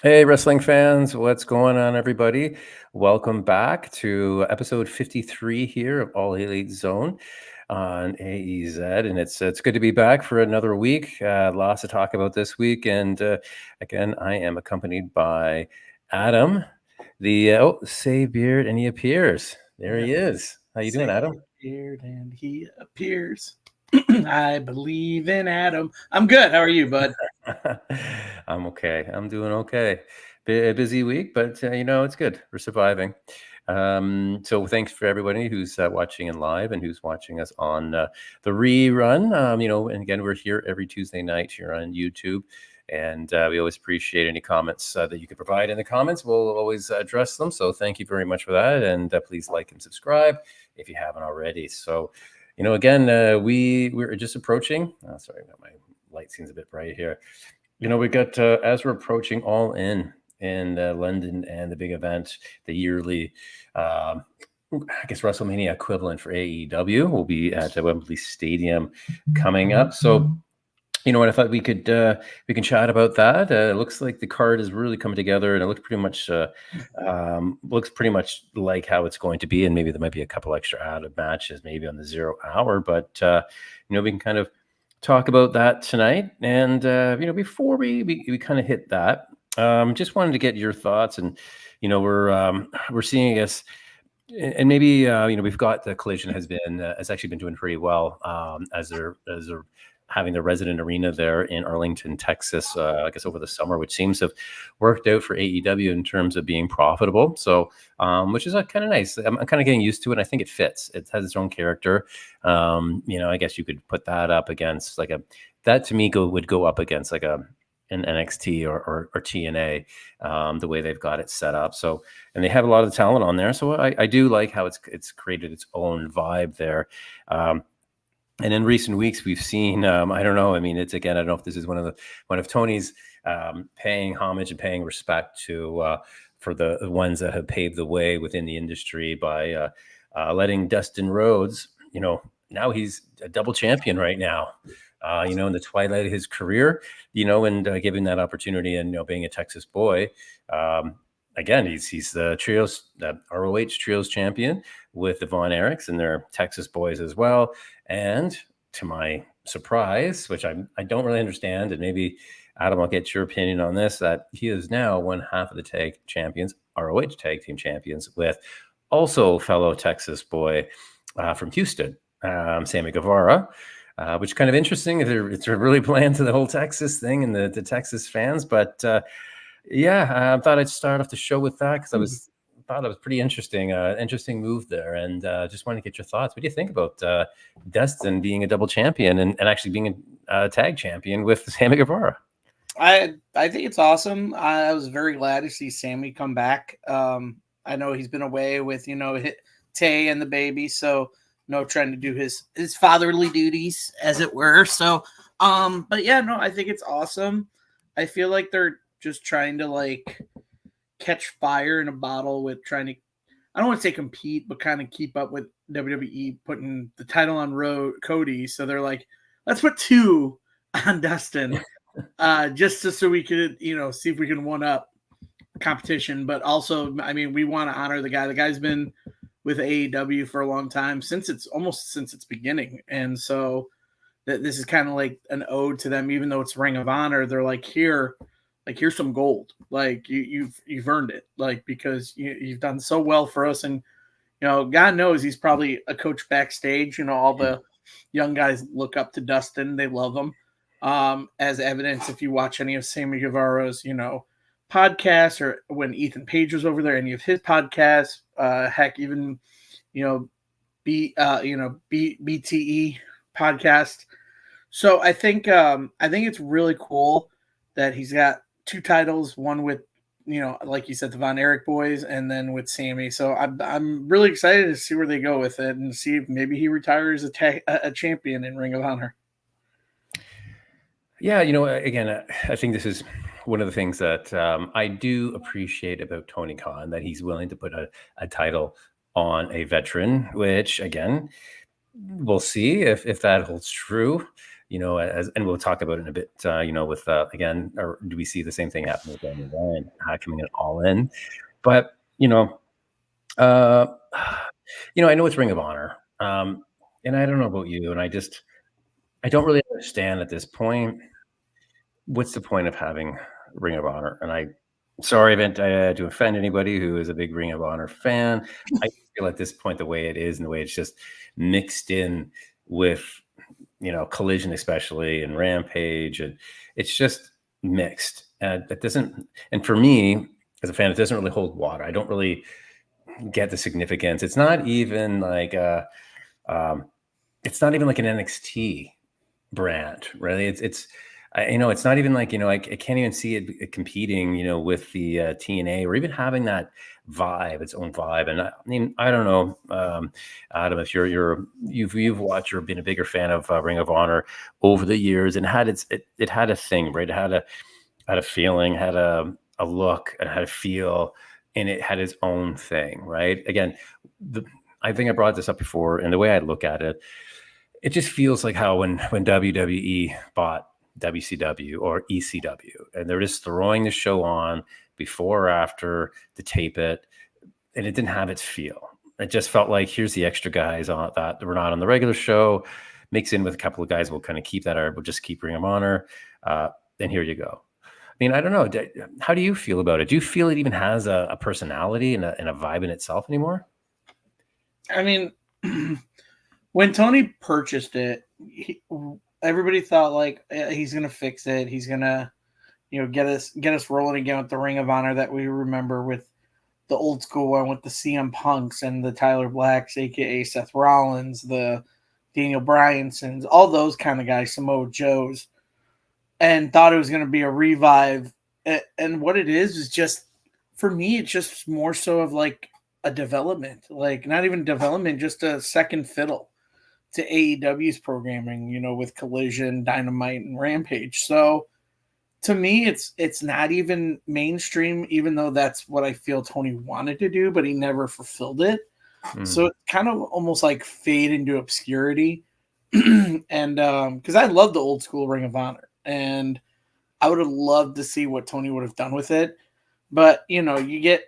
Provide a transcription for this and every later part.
Hey, wrestling fans, what's going on, everybody? Welcome back to episode 53 here of All Elite Zone on AEZ, and it's good to be back for another week. Lots to talk about this week, and again, I am accompanied by Adam, the say beard, and he appears. There he is. How you doing, Say Adam? appeared and he appears. I believe in Adam. I'm good. How are you, bud? I'm okay. I'm doing okay. A busy week, but it's good. We're surviving. So thanks for everybody who's watching in live and who's watching us on the rerun. And again, we're here every Tuesday night here on YouTube. And we always appreciate any comments that you can provide in the comments. We'll always address them. So thank you very much for that. And please like and subscribe if you haven't already. So, again, we're just approaching. Oh, sorry, my light seems a bit bright here. We got as we're approaching All in London and the big event, the yearly, I guess WrestleMania equivalent for AEW will be at Wembley Stadium coming up. So, you know what? I thought we can chat about that. It looks like the card is really coming together, and it looks pretty much like how it's going to be. And maybe there might be a couple extra added matches, maybe on the 0 hour. But we can kind of talk about that tonight. And before we kind of hit that, just wanted to get your thoughts. And we're seeing, I guess, and maybe we've got the Collision has actually been doing pretty well, as they're having the resident arena there in Arlington, Texas, I guess over the summer, which seems to have worked out for AEW in terms of being profitable. So, which is kind of nice. I'm kind of getting used to it. I think it fits. It has its own character. I guess you could put that up against that to me would go up against like an NXT or TNA, the way they've got it set up. So, and they have a lot of talent on there. So I do like how it's created its own vibe there. And in recent weeks, we've seen, I don't know. I mean, it's again, I don't know if this is one of Tony's paying homage and paying respect to for the ones that have paved the way within the industry by letting Dustin Rhodes, now he's a double champion right now, in the twilight of his career, and giving that opportunity and, being a Texas boy. Again, he's the ROH trios champion with the Von Erichs, and they're Texas boys as well. And to my surprise, which I don't really understand, and maybe Adam, I'll get your opinion on this, that he is now one half of the tag champions, ROH tag team champions, with also fellow Texas boy from Houston, Sammy Guevara. Which is kind of interesting. It's really playing to the whole Texas thing and the Texas fans. But I thought I'd start off the show with that because thought it was pretty interesting. Interesting move there, and just wanted to get your thoughts. What do you think about Dustin being a double champion and actually being a tag champion with Sammy Guevara? I think it's awesome. I was very glad to see Sammy come back. I know he's been away with Tay and the baby, so trying to do his fatherly duties, as it were. So, but yeah, no, I think it's awesome. I feel like they're just trying to catch fire in a bottle with trying to, I don't want to say compete, but kind of keep up with WWE putting the title on Cody. So they're like, let's put 2 on Dustin, just so we could, see if we can one up competition. But also, I mean, we want to honor the guy. The guy's been with AEW for a long time, since its beginning. And so this is kind of like an ode to them, even though it's Ring of Honor. They're like, here's some gold. Like you've earned it. Like, because you've done so well for us. And, God knows he's probably a coach backstage. All the young guys look up to Dustin. They love him. As evidence, if you watch any of Sammy Guevara's, podcasts, or when Ethan Page was over there, any of his podcasts, heck, even, BTE podcast. So I think it's really cool that he's got 2 titles, one with, like you said, the Von Erich boys, and then with Sammy. So I'm really excited to see where they go with it and see if maybe he retires a champion in Ring of Honor. Yeah, again, I think this is one of the things that I do appreciate about Tony Khan, that he's willing to put a title on a veteran, which, again, we'll see if that holds true. and we'll talk about it in a bit, with, again, or do we see the same thing happen with Daniel Bryan coming in all in? But, uh, I know it's Ring of Honor. And I don't know about you, and I don't really understand at this point what's the point of having Ring of Honor. And sorry to offend anybody who is a big Ring of Honor fan. I feel at this point the way it is and the way it's just mixed in with Collision, especially, and Rampage, and it's just mixed. And it doesn't. And for me, as a fan, it doesn't really hold water. I don't really get the significance. It's not even like it's not even like an NXT brand, really. It's it's not even like I can't even see it competing, with the TNA, or even having that vibe, its own vibe. And I mean, I don't know, Adam, if you've watched or been a bigger fan of Ring of Honor over the years, and it had a thing, right? It had a feeling, had a look, it had a feel, and it had its own thing, right? Again, I think I brought this up before, and the way I look at it, it just feels like how when WWE bought WCW or ECW, and they're just throwing the show on before or after to tape it, and it didn't have its feel. It just felt like, here's the extra guys on that were not on the regular show, mix in with a couple of guys, we'll kind of keep that, or we'll just keep Ring of Honor, and here you go. I mean, I don't know. How do you feel about it? Do you feel it even has a personality and a vibe in itself anymore? I mean, when Tony purchased it, everybody thought like he's gonna fix it. He's gonna, get us rolling again with the Ring of Honor that we remember, with the old school one with the CM Punks and the Tyler Blacks, aka Seth Rollins, the Daniel Bryansons, all those kind of guys, Samoa Joes, and thought it was gonna be a revive. And what it is just, for me, it's just more so of like a development, like not even development, just a second fiddle to AEW's programming, with Collision, Dynamite, and Rampage. So to me, it's not even mainstream, even though that's what I feel Tony wanted to do, but he never fulfilled it. So it kind of almost like fade into obscurity. And because I love the old school Ring of Honor, and I would have loved to see what Tony would have done with it. But you get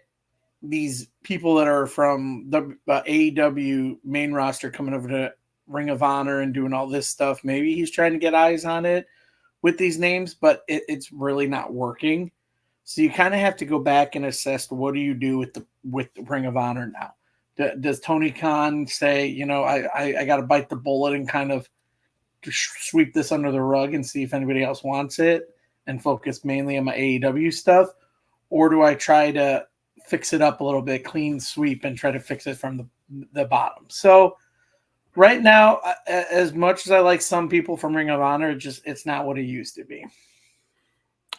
these people that are from the AEW main roster coming over to Ring of Honor and doing all this stuff. Maybe he's trying to get eyes on it with these names, but it's really not working. So you kind of have to go back and assess, what do you do with the Ring of Honor now? Does Tony Khan say, I got to bite the bullet and kind of sweep this under the rug and see if anybody else wants it and focus mainly on my AEW stuff? Or do I try to fix it up a little bit, clean sweep, and try to fix it from the bottom? So right now, as much as I like some people from Ring of Honor, it's not what it used to be.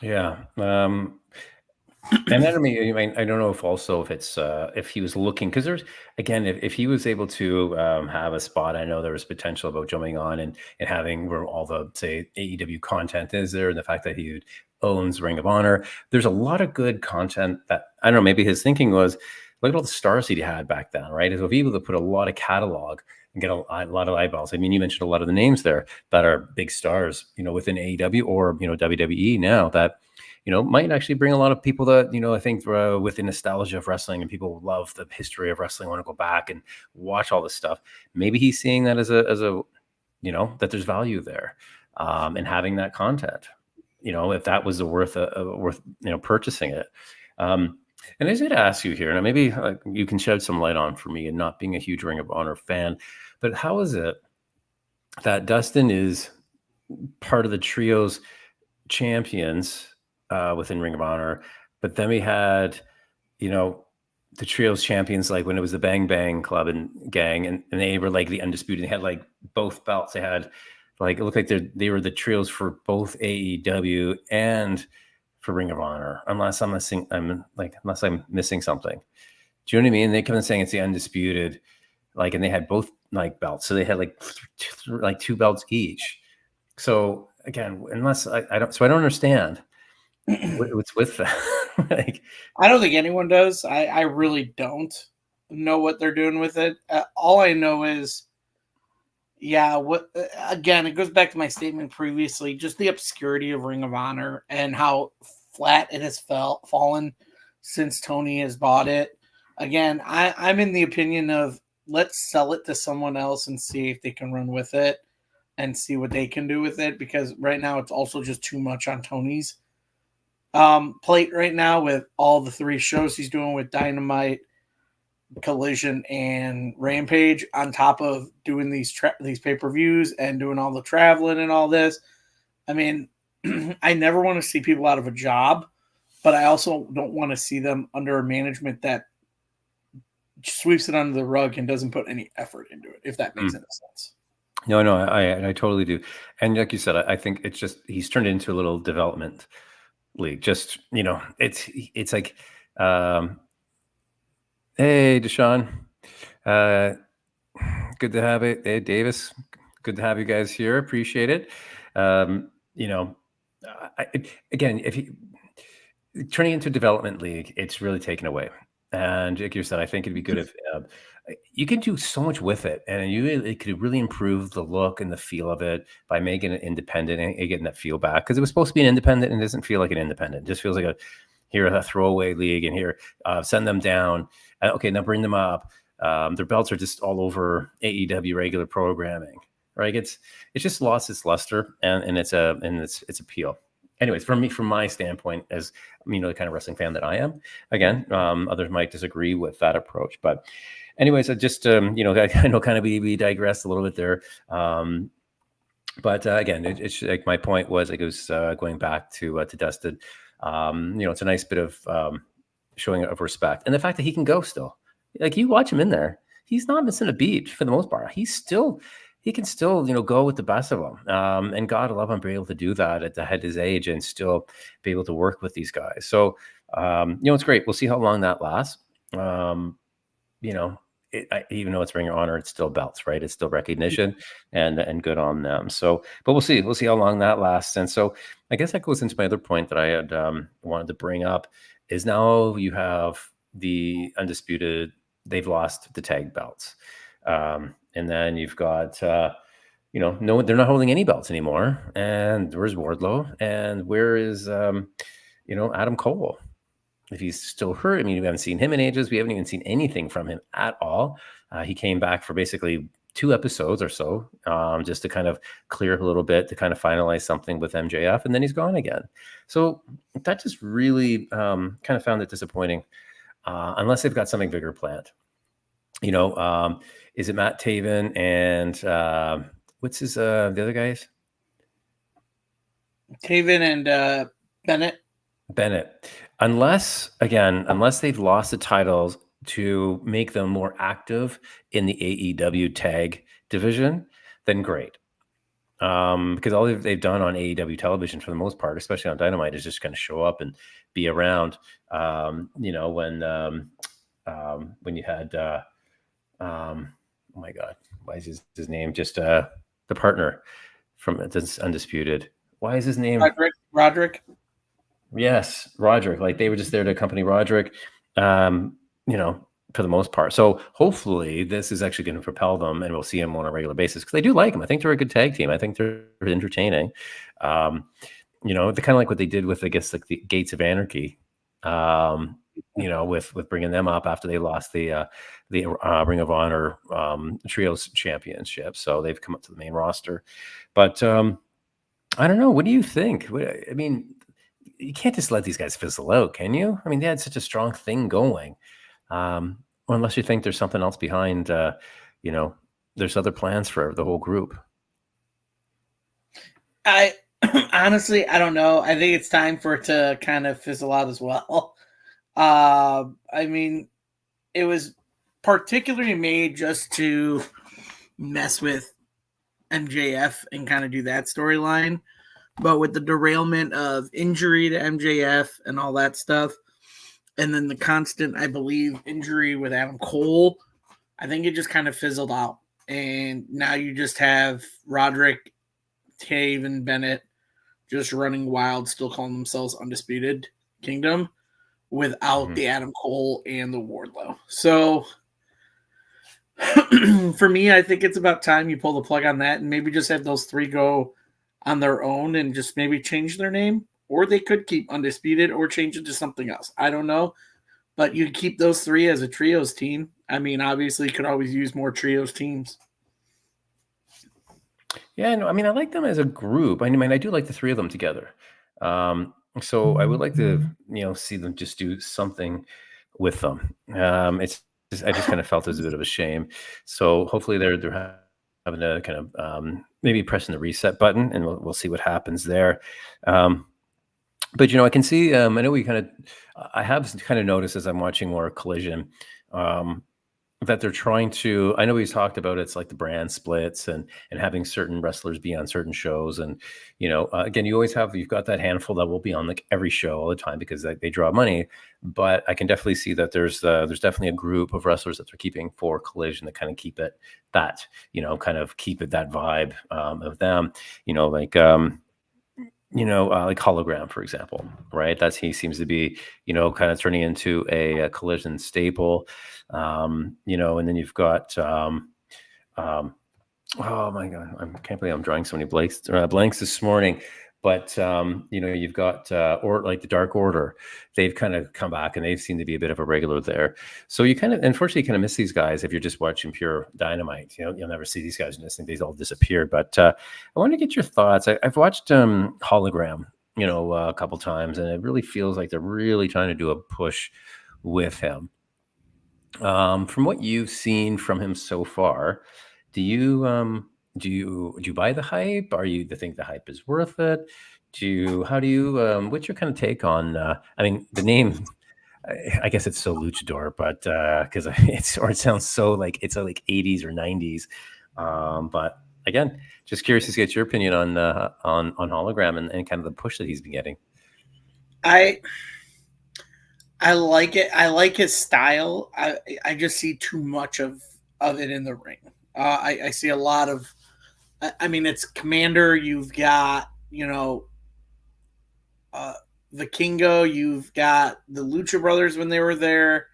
Yeah. And then, I don't know if it's if he was looking, because there's, again, if he was able to have a spot, I know there was potential about jumping on and having where all the, say, AEW content is there, and the fact that he owns Ring of Honor. There's a lot of good content that, I don't know, maybe his thinking was, look at all the stars he had back then, right? If he was able to put a lot of catalog and get a lot of eyeballs. I mean, you mentioned a lot of the names there that are big stars, within AEW or, WWE now, that might actually bring a lot of people that, I think with the nostalgia of wrestling, and people love the history of wrestling, want to go back and watch all this stuff. Maybe he's seeing that as a that there's value there, and having that content, if that was worth purchasing it. And I did ask you here, and maybe you can shed some light on for me, and not being a huge Ring of Honor fan, but how is it that Dustin is part of the trios champions within Ring of Honor, but then we had, the trios champions, like when it was the Bang Bang Club and gang, and they were like the undisputed. They had like both belts. They had like, it looked like they were the trios for both AEW and for Ring of Honor, unless I'm missing something. Do you know what I mean? They come in saying it's the undisputed, like, and they had both like belts, so they had like two belts each. So again, unless I don't understand what's with that. Like, I don't think anyone does. I really don't know what they're doing with it. All I know is Yeah, what again, it goes back to my statement previously, just the obscurity of Ring of Honor and how flat it has fallen since Tony has bought it. Again, I'm in the opinion of let's sell it to someone else and see if they can run with it and see what they can do with it, because right now it's also just too much on Tony's plate right now with all the 3 shows he's doing with Dynamite, Collision, and Rampage, on top of doing these pay-per-views and doing all the traveling and all this. I mean, I never want to see people out of a job, but I also don't want to see them under a management that sweeps it under the rug and doesn't put any effort into it, if that makes any sense. No, I totally do. And like you said, I think it's just he's turned it into a little development league. Just, it's like, hey, Deshaun, good to have it. Hey, Davis, good to have you guys here. Appreciate it. You know, again, if you turning into a development league, it's really taken away. And like you said, I think it'd be good if you can do so much with it, and it could really improve the look and the feel of it by making it independent and getting that feel back. Because it was supposed to be an independent, and it doesn't feel like an independent. It just feels like a throwaway league, and here send them down. Okay, now bring them up. Their belts are just all over AEW regular programming, right? It's just lost its luster and its appeal. Anyways, from my standpoint, as the kind of wrestling fan that I am, again, others might disagree with that approach, but anyways, I just I know kind of we digressed a little bit there, but again, it's like my point was it was going back to Dustin. It's a nice bit of showing of respect, and the fact that he can go still, like you watch him in there, he's not missing a beat for the most part. He can still, go with the best of them. And God love him, be able to do that at his age and still be able to work with these guys. So, it's great. We'll see how long that lasts. Even though it's Ring of Honor, it's still belts, right? It's still recognition and good on them. So, but we'll see how long that lasts. And so I guess that goes into my other point that I had wanted to bring up is now you have the Undisputed, they've lost the tag belts. And then you've got, no, they're not holding any belts anymore. And where's Wardlow? And where is, Adam Cole? If he's still hurt, we haven't seen him in ages. We haven't even seen anything from him at all. He came back for basically 2 episodes or so, just to kind of clear up a little bit, to kind of finalize something with MJF, and then he's gone again. So that just really kind of found it disappointing, unless they've got something bigger planned. Is it Matt Taven and what's his the other guys? Taven and Bennett. Unless they've lost the titles to make them more active in the AEW tag division, then great. Because all they've done on AEW television for the most part, especially on Dynamite, is just kind of show up and be around. When you had oh my God, why is his name just the partner from this Undisputed? Why is his name Roderick? Yes, Roderick. Like they were just there to accompany Roderick, for the most part. So hopefully this is actually going to propel them, and we'll see them on a regular basis because they do like them. I think they're a good tag team. I think they're entertaining. They're kind of like what they did with, I guess, like the Gates of Anarchy. With bringing them up after they lost the Ring of Honor Trios Championship. So they've come up to the main roster. But I don't know. What do you think? You can't just let these guys fizzle out, can you? They had such a strong thing going. Unless you think there's something else behind, there's other plans for the whole group. I honestly, I don't know. I think it's time for it to kind of fizzle out as well. It was particularly made just to mess with MJF and kind of do that storyline. But with the derailment of injury to MJF and all that stuff, and then the constant, I believe, injury with Adam Cole, I think it just kind of fizzled out. And now you just have Roderick, Taven, Bennett just running wild, still calling themselves Undisputed Kingdom without the Adam Cole and the Wardlow. So For me, I think it's about time you pull the plug on that and maybe just have those three go on their own and just maybe change their name. Or they could keep Undisputed or change it to something else. I don't know. But you keep those three as a trios team. I mean, obviously, you could always use more trios teams. Yeah, no, I mean, I like them as a group. I mean, I do like the three of them together. So I would like to, see them just do something with them. I just kind of felt it was a bit of a shame. So hopefully they're having to kind of maybe pressing the reset button, and we'll see what happens there. But I can see. I know I have kind of noticed as I'm watching more Collision. That they're trying to. I know he's talked about it's like the brand splits and having certain wrestlers be on certain shows, and again, you've got that handful that will be on like every show all the time because they draw money. But I can definitely see that there's definitely a group of wrestlers that they're keeping for Collision to kind of keep it that that vibe of them, like Hologram, for example, right? He seems to be, kind of turning into a Collision staple, and then you've got, oh my God, I can't believe I'm drawing so many blanks this morning. But you've got or like the Dark Order. They've kind of come back and they've seemed to be a bit of a regular there. So you unfortunately miss these guys if you're just watching pure Dynamite. You'll never see these guys and just think they all disappeared. But I want to get your thoughts. I've watched Hologram, a couple times, and it really feels like they're really trying to do a push with him. From what you've seen from him so far, do you buy the hype? Are you to think the hype is worth it? What's your kind of take on? I mean, the name. I guess it's so luchador, but because it sounds so like it's like 80s or 90s. But again, just curious to get your opinion on Hologram and kind of the push that he's been getting. I like it. I like his style. I just see too much of it in the ring. I see a lot of. I mean, it's Commander. You've got the Kingo. You've got the Lucha Brothers when they were there.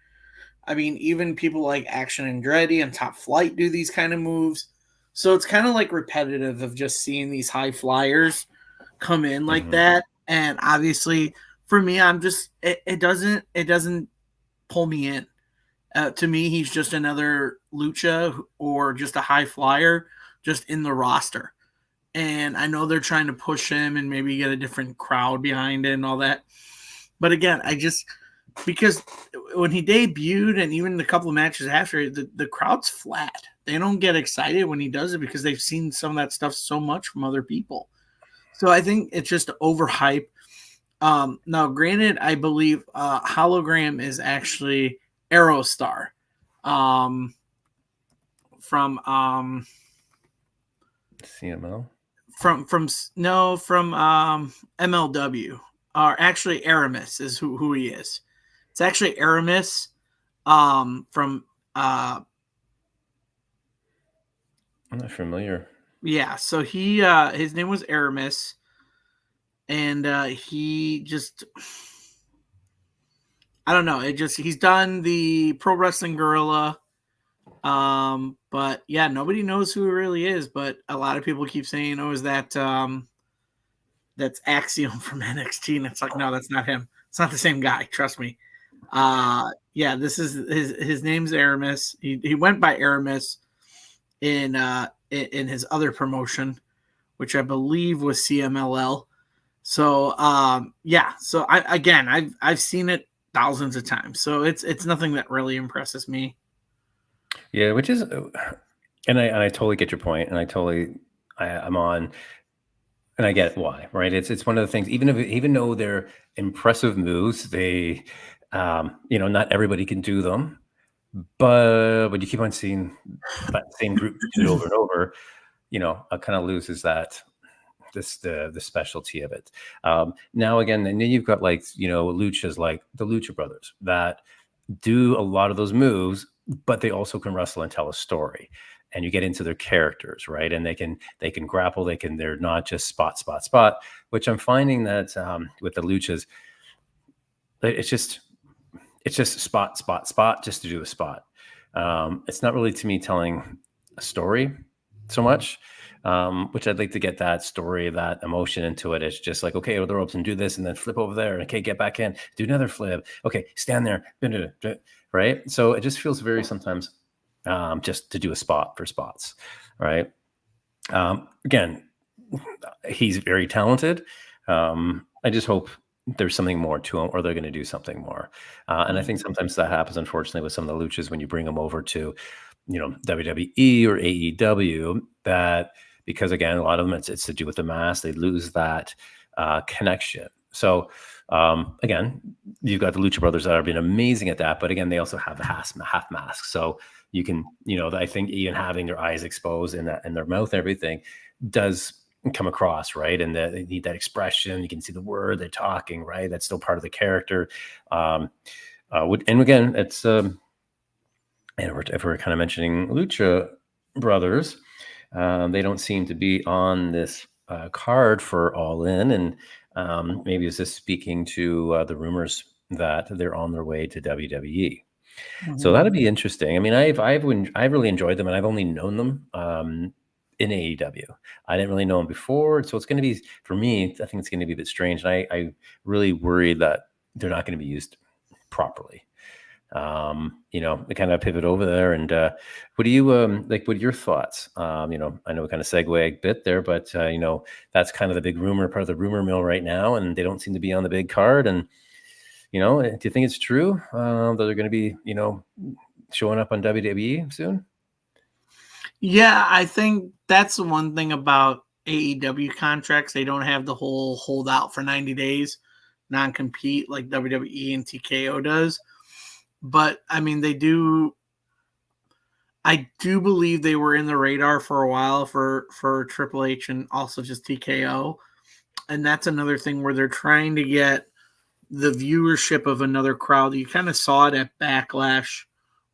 I mean, even people like Action Andretti and Top Flight do these kind of moves. So it's kind of like repetitive of just seeing these high flyers come in like that. And obviously, for me, I'm just it doesn't pull me in. To me, he's just another lucha or just a high flyer, just in the roster. And I know they're trying to push him and maybe get a different crowd behind it and all that. But again, because when he debuted and even the couple of matches after, the crowd's flat. They don't get excited when he does it because they've seen some of that stuff so much from other people. So I think it's just overhype. Now, granted, I believe Hologram is actually Aerostar from CML from MLW, or actually Aramis is who he is. It's actually Aramis from I'm not familiar. Yeah, so he his name was Aramis, and he just, I don't know, he's done the Pro Wrestling Guerrilla, but yeah, nobody knows who he really is, but a lot of people keep saying, oh, is that that's Axiom from NXT, and it's like, no, that's not him. It's not the same guy, trust me. Yeah, this is his name's Aramis. He went by Aramis in his other promotion, which I believe was CMLL. So yeah, so I've seen it thousands of times, so it's nothing that really impresses me. Yeah, which is, and I totally get your point, and I'm on, and I get why, right? It's one of the things. Even though they're impressive moves, they, not everybody can do them, but you keep on seeing that same group do it over and over. It kind of loses that the specialty of it. Now again, and then you've got luchas like the Lucha Brothers that do a lot of those moves, but they also can wrestle and tell a story. And you get into their characters, right? And they can grapple. They're not just spot, which I'm finding that with the luchas, it's just spot, just to do a spot. It's not really to me telling a story so much, which I'd like to get that story, that emotion into it. It's just like, okay, over the ropes and do this and then flip over there. Okay, get back in, do another flip. Okay, stand there, right? So it just feels very sometimes just to do a spot for spots, right? Again, he's very talented. I just hope there's something more to him, or they're going to do something more. And I think sometimes that happens, unfortunately, with some of the luchas when you bring them over to, WWE or AEW. That because again, a lot of them it's to do with the mask. They lose that connection. So again, you've got the Lucha Brothers that have been amazing at that, but again, they also have the half mask. So you can, I think even having their eyes exposed and their mouth and everything does come across, right? And they need that expression. You can see the word they're talking, right? That's still part of the character. And again, it's and if we're kind of mentioning Lucha Brothers, they don't seem to be on this card for All In, and maybe is this speaking to the rumors that they're on their way to WWE? So that'd be interesting. I mean, I've really enjoyed them, and I've only known them in AEW. I didn't really know them before, so it's going to be, for me, I think it's going to be a bit strange. And I really worry that they're not going to be used properly. They kind of pivot over there. And what do you like? What are your thoughts? I know we kind of segue a bit there, but that's kind of the big rumor, part of the rumor mill right now, and they don't seem to be on the big card. And do you think it's true that they're going to be showing up on WWE soon? Yeah, I think that's the one thing about AEW contracts. They don't have the whole hold out for 90 days, non-compete like WWE and TKO does. But I mean, I do believe they were in the radar for a while for Triple H and also just TKO. And that's another thing where they're trying to get the viewership of another crowd. You kind of saw it at Backlash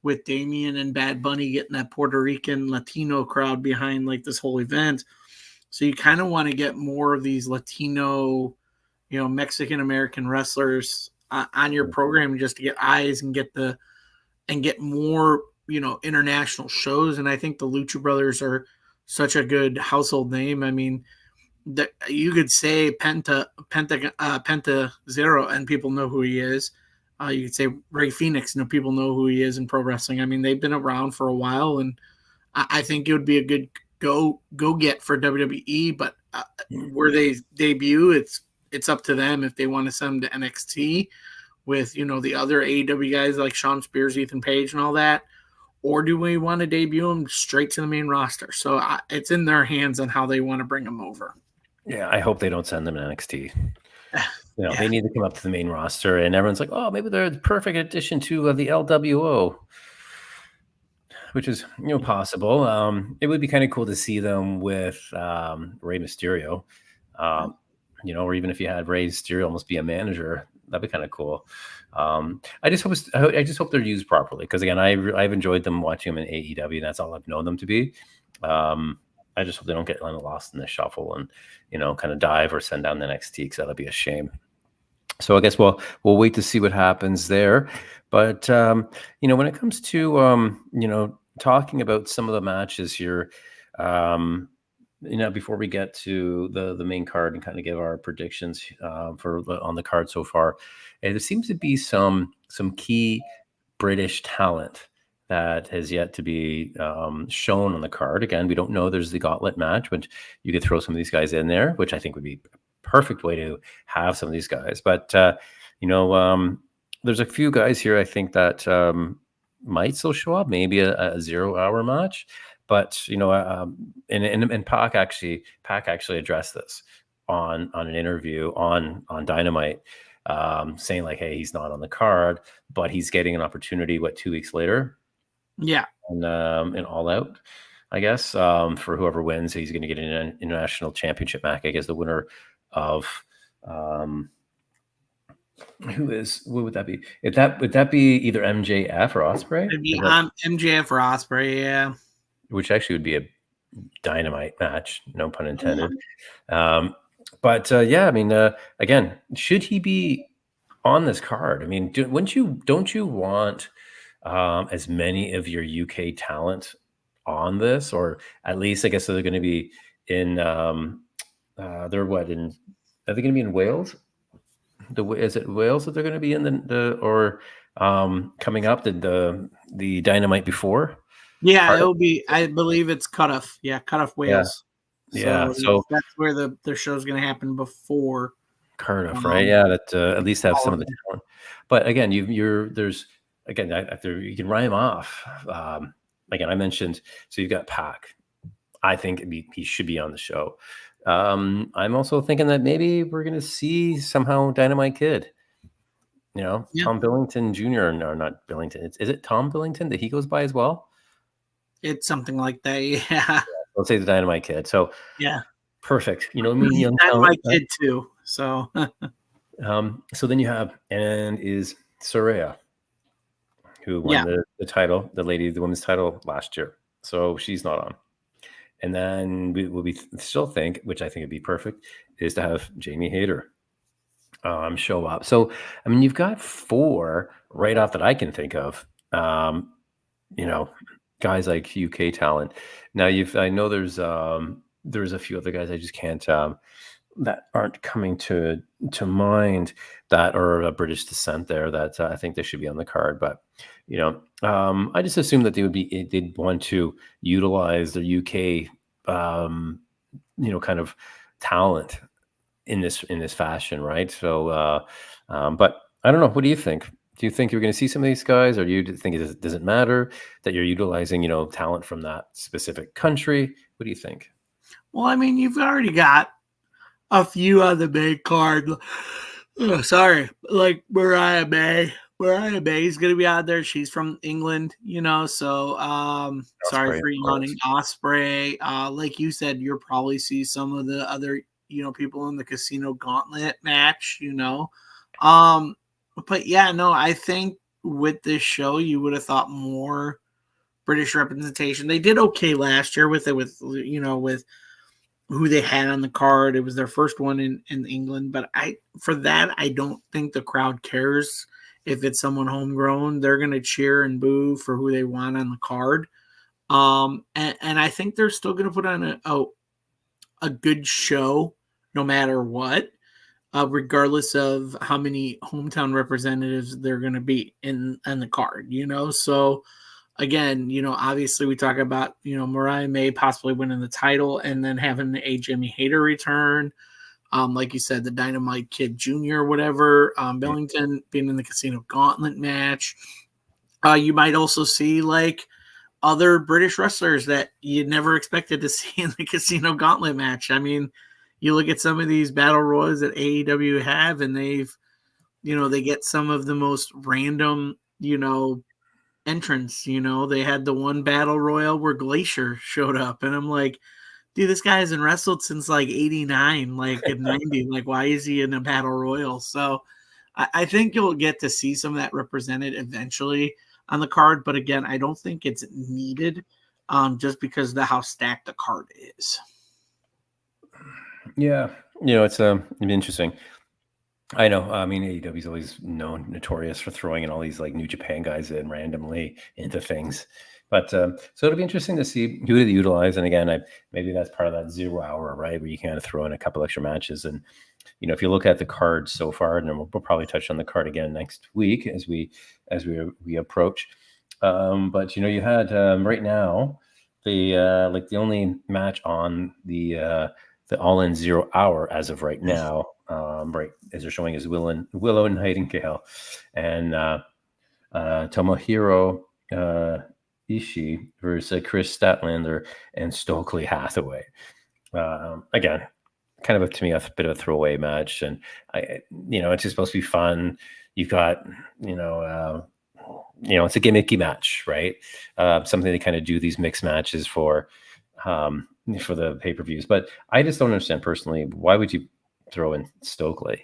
with Damian and Bad Bunny getting that Puerto Rican Latino crowd behind like this whole event. So you kind of want to get more of these Latino, Mexican American wrestlers on your program just to get eyes and get more, international shows. And I think the Lucha Brothers are such a good household name. I mean, that you could say Penta Zero and people know who he is. You could say Ray Phoenix, people know who he is in pro wrestling. I mean, they've been around for a while, and I think it would be a good go get for WWE. But where they debut, it's up to them if they want to send them to NXT with the other AEW guys like Shawn Spears, Ethan Page, and all that, or do we want to debut them straight to the main roster? So it's in their hands on how they want to bring them over. Yeah, I hope they don't send them to NXT. They need to come up to the main roster, and everyone's like, "Oh, maybe they're the perfect addition to the LWO," which is possible. It would be kind of cool to see them with Rey Mysterio, or even if you had Rey Mysterio almost be a manager, that'd be kind of cool. I just hope they're used properly, because again, I've enjoyed them watching them in AEW, and that's all I've known them to be. I just hope they don't get lost in the shuffle and kind of dive or send down the NXT, because that'll be a shame. So I guess we'll wait to see what happens there. But when it comes to talking about some of the matches here, before we get to the main card and kind of give our predictions on the card so far, there seems to be some key British talent that has yet to be shown on the card. Again, we don't know. There's the gauntlet match, but you could throw some of these guys in there, which I think would be a perfect way to have some of these guys. But there's a few guys here I think that might still show up, maybe a 0-hour match. But and Pac actually addressed this on an interview on Dynamite, saying like, hey, he's not on the card, but he's getting an opportunity 2 weeks later. Yeah. And All Out, I guess, for whoever wins, he's going to get an international championship match. I guess the winner of what would that be? Would that be either MJF or Ospreay? It'd be MJF or Ospreay, yeah. Which actually would be a Dynamite match, no pun intended. But I mean, again, should he be on this card? I mean, don't you want as many of your UK talent on this, or at least I guess they're going to be in. They're what in? Are they going to be in Wales? Is it Wales that they're going to be in or coming up the Dynamite before Yeah, Cardiff? it'll be. I believe it's Cutoff. Yeah, Cutoff, Yeah, Wales. yeah. So So that's where the show's going to happen before Cardiff, right? um, Yeah, that at least have all some of of the them. talent. But again, there's again after you can rhyme off. Again, I mentioned so you've got Pac. I think he should be on the show. I'm also thinking that maybe we're going to see somehow Dynamite Kid. Yeah, Tom Billington Jr. or not Billington. Is it Tom Billington that he goes by as well? it's something like that. Yeah, Let's say the Dynamite Kid. So yeah. perfect. I mean, He's young talent. Dynamite Kid too. So So then you have and is Soraya, who won yeah, the title, the women's title last year. So she's not on. And then we'll be still think, which I think would be perfect, is to have Jamie Hayter show up. So I mean, you've got four right off that I can think of. You know, guys like UK talent. Now I know there's a few other guys I just can't that aren't coming to mind that are of British descent there that I think they should be on the card. But I just assume that they'd want to utilize their UK kind of talent in this fashion, right? So, but I don't know. What do you think? Do you think you're going to see some of these guys, or do you think it doesn't matter that you're utilizing talent from that specific country? What do you think? well, I mean, you've already got a few on the main card. Oh, sorry, like Mariah May. Mariah May is going to be out there. She's from England, So, sorry Osprey, for of yawning. course. Osprey, like you said, you'll probably see some of the other, people in the Casino Gauntlet match. Um, but yeah, no, I think with this show, you would have thought more British representation. They did okay last year with it, with who they had on the card. It was their first one in England, but for that I don't think the crowd cares if it's someone homegrown. They're gonna cheer and boo for who they want on the card. And I think they're still gonna put on a good show no matter what, regardless of how many hometown representatives they're gonna be in the card, So again, obviously we talk about, Mariah May possibly winning the title and then having a Jamie Hayter return. Like you said, the Dynamite Kid Jr., whatever, Billington being in the Casino Gauntlet match. You might also see like other British wrestlers that you never expected to see in the Casino Gauntlet match. I mean, you look at some of these battle royals that AEW have, and they get some of the most random, entrance. They had the one battle royal where Glacier showed up, and I'm like, dude, this guy hasn't wrestled since like '89, like in '90. Like, why is he in a battle royal? So I think you'll get to see some of that represented eventually on the card, but again, I don't think it's needed, just because of how stacked the card is. Yeah, it's interesting. I know. I mean, AEW is always notorious for throwing in all these like New Japan guys in randomly into things. But so it'll be interesting to see who they utilize. And again, maybe that's part of that 0 hour, right, where you kind of throw in a couple extra matches. And if you look at the card so far, and we'll probably touch on the card again next week as we approach. But you had right now the the only match on the All In 0 hour as of right now, right as they're showing is Willow Nightingale and Tomohiro Ishii versus Chris Statlander and Stokely Hathaway. Again, kind of to me a bit of a throwaway match, and it's just supposed to be fun. You've got it's a gimmicky match, right? Something they kind of do these mixed matches for the pay-per-views. But I just don't understand personally, why would you throw in Stokely?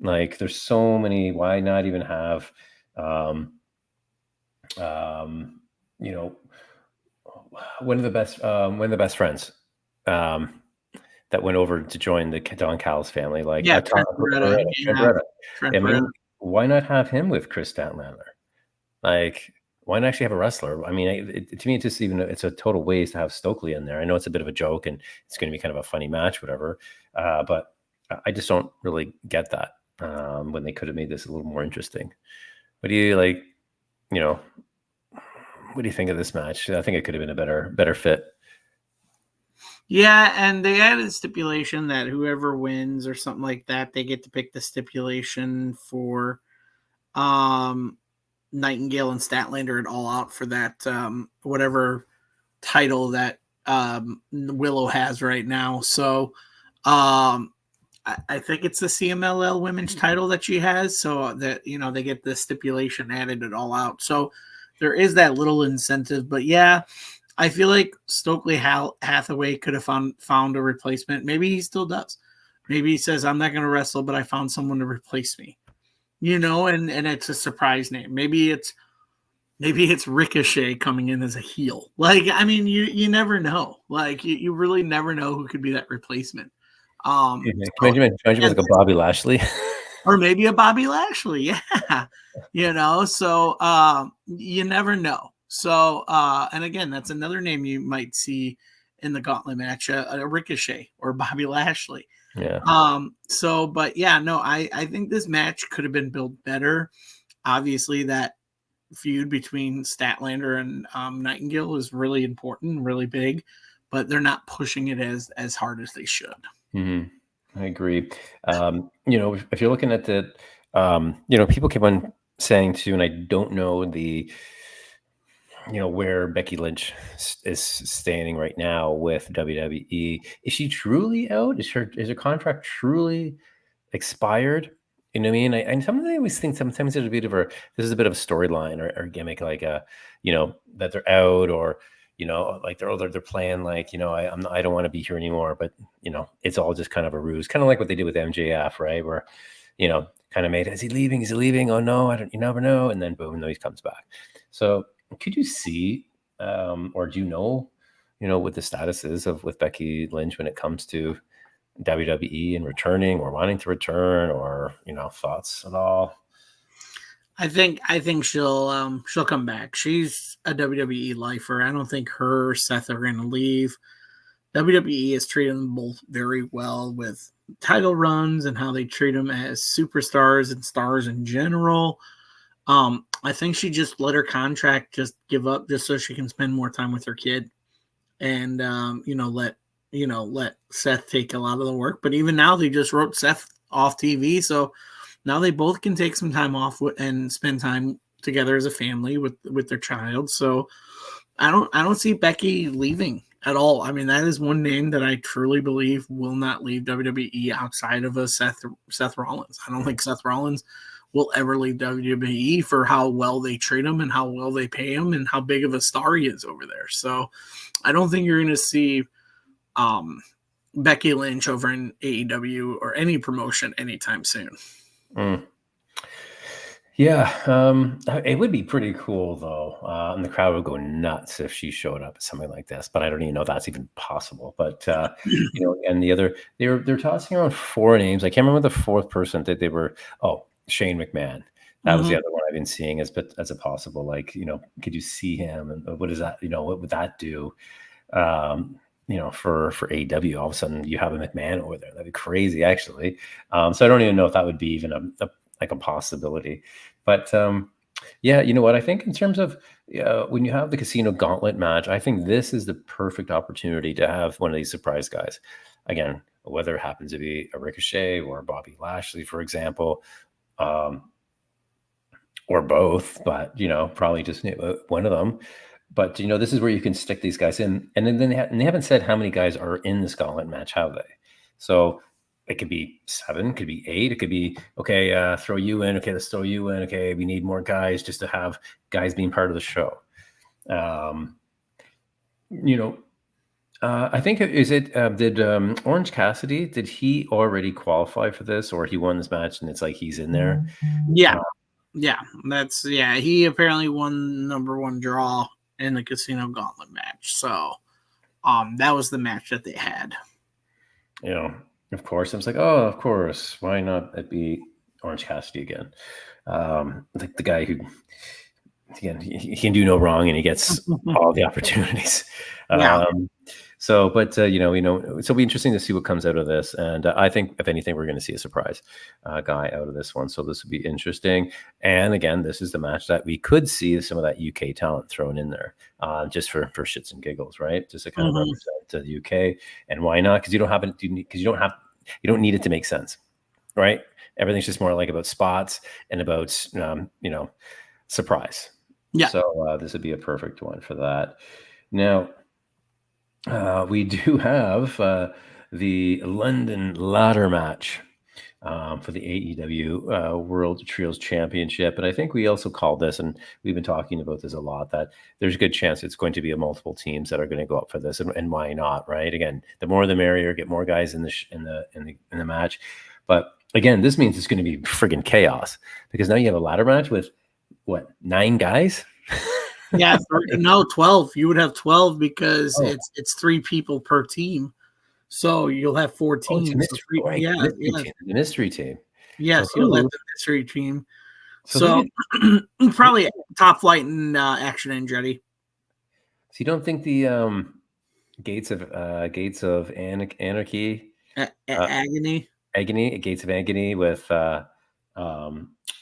Like, there's so many. Why not even have one of the best friends that went over to join the Don Callis family, like Yeah, Trent Trent Beretta. Beretta. Yeah, I Trent Beretta. mean, why not have him with Chris Statlander? Like, why not actually have a wrestler? I mean, to me, it's a total waste to have Stokely in there. I know it's a bit of a joke and it's going to be kind of a funny match, whatever. But I just don't really get that when they could have made this a little more interesting. What do you like? You know, what do you think of this match? I think it could have been a better fit. Yeah, and they added a stipulation that whoever wins or something like that, they get to pick the stipulation for Nightingale and Statlander and All Out for that whatever title that Willow has right now. So I think it's the CMLL women's title that she has, so that they get the stipulation added at All Out. So there is that little incentive, but yeah, I feel like Stokely Hathaway could have found a replacement. Maybe he still does. Maybe he says, "I'm not going to wrestle, but I found someone to replace me." And it's a surprise name. Maybe it's Ricochet coming in as a heel. Like, I mean, you never know. Like, you really never know who could be that replacement. Can you imagine like a Bobby Lashley? Or maybe a Bobby Lashley. Yeah. So you never know. So, and again, that's another name you might see in the gauntlet match, a Ricochet or Bobby Lashley. Yeah. But yeah, no, I think this match could have been built better. Obviously, that feud between Statlander and Nightingale is really important, really big, but they're not pushing it as hard as they should. Mm-hmm. I agree. If you're looking at the, people keep on saying too, and I don't know where Becky Lynch is standing right now with WWE. Is she truly out? Is her contract truly expired? You know what I mean? And sometimes I always think sometimes there's this is a bit of a storyline or gimmick, like that they're out, or like they're playing like I don't want to be here anymore, but it's all just kind of a ruse, kind of like what they did with MJF, right? Where kind of made, is he leaving? Is he leaving? Oh no, you never know, and then boom, no, he comes back. So could you see, or do what the status is with Becky Lynch when it comes to WWE and returning or wanting to return, or thoughts at all? I think she'll come back. She's a WWE lifer. I don't think her or Seth are going to leave. WWE has treated them both very well with title runs and how they treat them as superstars and stars in general. I think she just let her contract just give up just so she can spend more time with her kid, and let Seth take a lot of the work. But even now, they just wrote Seth off TV, so now they both can take some time off and spend time together as a family with their child. So I don't see Becky leaving at all. I mean, that is one name that I truly believe will not leave WWE outside of a Seth Rollins. I don't think Seth Rollins will ever leave WWE for how well they treat him and how well they pay him and how big of a star he is over there. So I don't think you're going to see Becky Lynch over in AEW or any promotion anytime soon. Mm. Yeah, it would be pretty cool though, and the crowd would go nuts if she showed up at something like this. But I don't even know if that's even possible. But and the other, they're tossing around four names. I can't remember the fourth person that they were. Oh, Shane McMahon. That was the other one I've been seeing as a possible. Like, could you see him? And what is that? What would that do? For AEW, all of a sudden you have a McMahon over there. That'd be crazy, actually. So I don't even know if that would be even a possibility. But yeah, you know what? I think in terms of when you have the Casino Gauntlet match, I think this is the perfect opportunity to have one of these surprise guys. Again, whether it happens to be a Ricochet or a Bobby Lashley, for example, or both, but probably just one of them. But this is where you can stick these guys in, and then they haven't said how many guys are in this gauntlet match, have they? So it could be 7, it could be 8, it could be okay. Throw you in. Okay, let's throw you in. Okay, we need more guys just to have guys being part of the show. I think did Orange Cassidy, did he already qualify for this, or he won this match and it's like he's in there? Yeah, he apparently won number 1 draw in the Casino Gauntlet match. So that was the match that they had. Of course, I was like, oh, of course, why not it be Orange Cassidy again? Like the guy who again, he can do no wrong, and he gets all the opportunities. Yeah. But so it'll be interesting to see what comes out of this. And I think, if anything, we're going to see a surprise guy out of this one. So this will be interesting. And again, this is the match that we could see some of that UK talent thrown in there, just for shits and giggles, right? Just to kind of represent the UK. And why not? Because you don't need it to make sense, right? Everything's just more like about spots and about surprise. Yeah. So this would be a perfect one for that. Now, we do have the London ladder match for the AEW World Trios Championship. And I think we also called this, and we've been talking about this a lot, that there's a good chance it's going to be a multiple teams that are going to go up for this. And why not, right? Again, the more the merrier, get more guys in the match. But again, this means it's going to be friggin' chaos, because now you have a ladder match with, what, 9 guys? Yeah, 12. You would have 12 because it's 3 people per team. So you'll have 4 teams. The mystery team. Yes, you'll have the mystery team. So probably Top Flight and Action Andretti. So you don't think the Gates of Anarchy, Agony, Gates of Agony with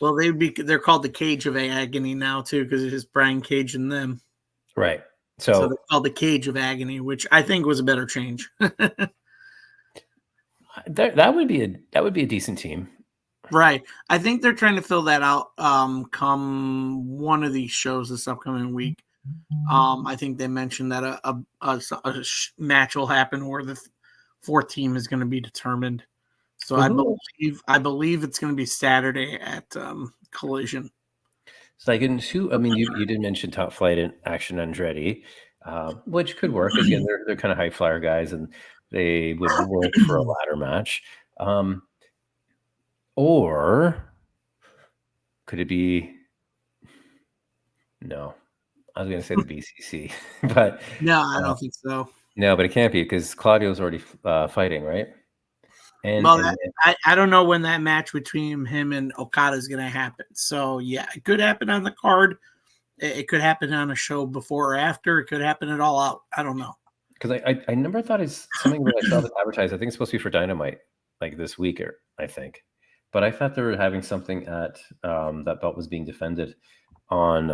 well, they're called the Cage of Agony now too, because it is Brian Cage and them. Right. So they're called the Cage of Agony, which I think was a better change. That would be a decent team. Right. I think they're trying to fill that out come one of these shows this upcoming week. I think they mentioned that a match will happen where the 4th team is going to be determined. So I believe it's going to be Saturday at Collision. So you did mention Top Flight and Action Andretti, which could work. Again, they're kind of high flyer guys, and they would work for a ladder match. Or could it be? No, I was going to say the BCC, but no, I don't think so. No, but it can't be, because Claudio's already fighting, right? I don't know when that match between him and Okada is going to happen. So yeah, it could happen on the card. It could happen on a show before or after. It could happen at All Out. I don't know. Because I never thought it's something that I saw this advertised. I think it's supposed to be for Dynamite, like this week, I think. But I thought they were having something at that belt was being defended on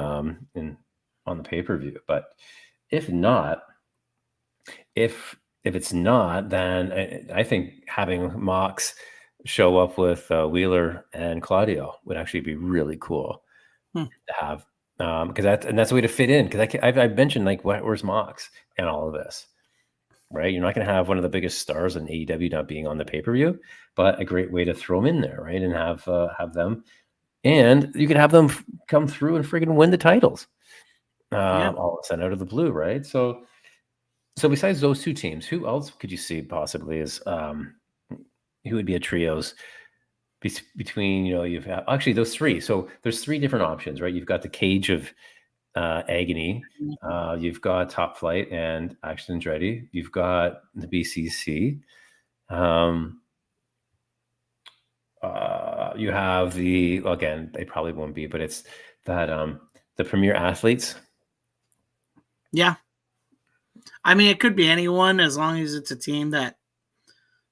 the pay-per-view. But if not, if it's not, then I think having Mox show up with Wheeler and Claudio would actually be really cool to have, because that's the way to fit in. Because I've mentioned, like, where's Mox and all of this, right? You're not going to have one of the biggest stars in AEW not being on the pay-per-view, but a great way to throw them in there, right? And have them, and you could have them come through and friggin' win the titles all of a sudden out of the blue, right? So besides those 2 teams, who else could you see possibly as who would be a trios between, you've had actually those 3. So there's 3 different options, right? You've got the Cage of Agony, you've got Top Flight and Action Andretti, you've got the BCC, you have again, they probably won't be, but it's that the Premier Athletes. Yeah. I mean, it could be anyone, as long as it's a team that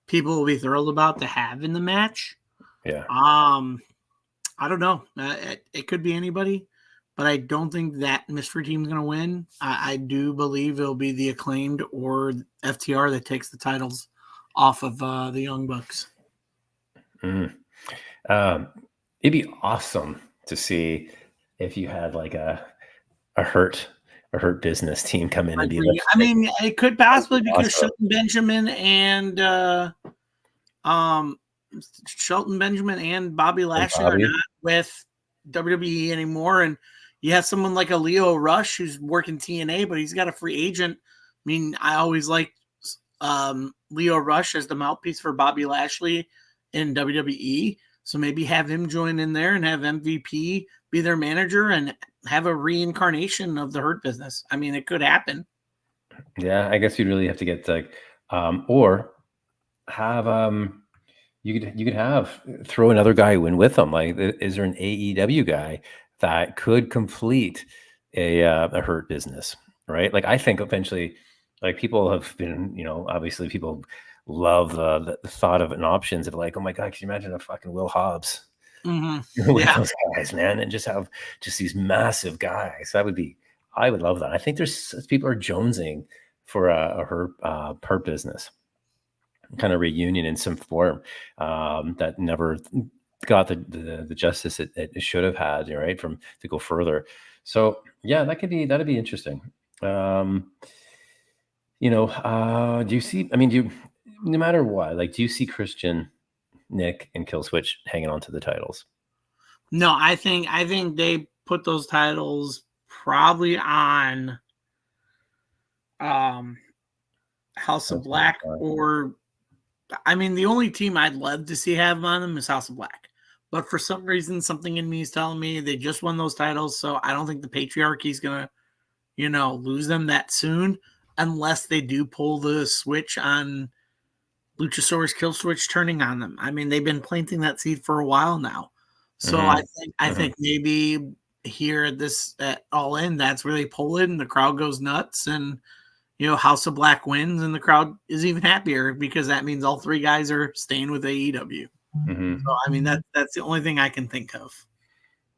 people will be thrilled about to have in the match. Yeah. I don't know. It could be anybody, but I don't think that mystery team is going to win. I do believe it'll be the Acclaimed or FTR that takes the titles off of the Young Bucks. It'd be awesome to see if you had like a hurt business team come in and be like, I mean, it could possibly because Shelton Benjamin and Bobby Lashley are not with WWE anymore, and you have someone like a Leo Rush who's working TNA, but he's got a free agent. I mean, I always liked Leo Rush as the mouthpiece for Bobby Lashley in WWE, so maybe have him join in there and have MVP be their manager and have a reincarnation of the Hurt Business. I mean, it could happen. Yeah, I guess you'd really have to get or have you could have throw another guy in with them. Like, is there an AEW guy that could complete a Hurt business, right? Like I think eventually, like people have been, obviously people love the thought of an options of like, oh my God, can you imagine a fucking Will Hobbs with Yeah. those guys, man, and just have just these massive guys? I would love that. I think there's people are jonesing for a Hurt business kind of reunion in some form that never got the justice it should have had, right? From to go further. So yeah, that'd be interesting. Um, do you see? I mean, no matter what, like, do you see Christian, Nick, and Killswitch hanging on to the titles? No, I think they put those titles probably on House of Black, or I mean, the only team I'd love to see have on them is House of Black. But for some reason, something in me is telling me they just won those titles, so I don't think the patriarchy is gonna, lose them that soon, unless they do pull the switch on Luchasaurus Killswitch turning on them. I mean, they've been planting that seed for a while now. So I think maybe here at All In, that's where they pull it and the crowd goes nuts, and House of Black wins and the crowd is even happier because that means all three guys are staying with AEW. So I mean that's the only thing I can think of.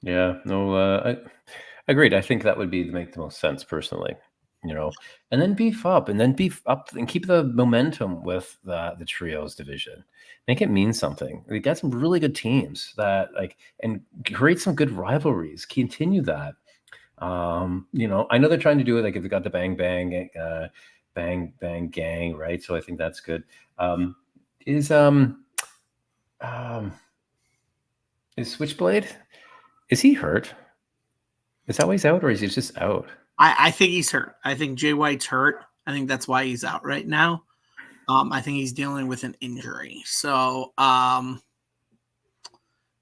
Yeah, no, I agreed. I think that would make the most sense personally, and then beef up and keep the momentum with the trios division. Make it mean something. We got some really good teams that and create some good rivalries. Continue that. I know they're trying to do it. Like if we got the Bang Bang Gang, right? So I think that's good. Is Switchblade? Is he hurt? Is that why he's out, or is he just out? I think he's hurt. I think Jay White's hurt. I think that's why he's out right now. I think he's dealing with an injury. So,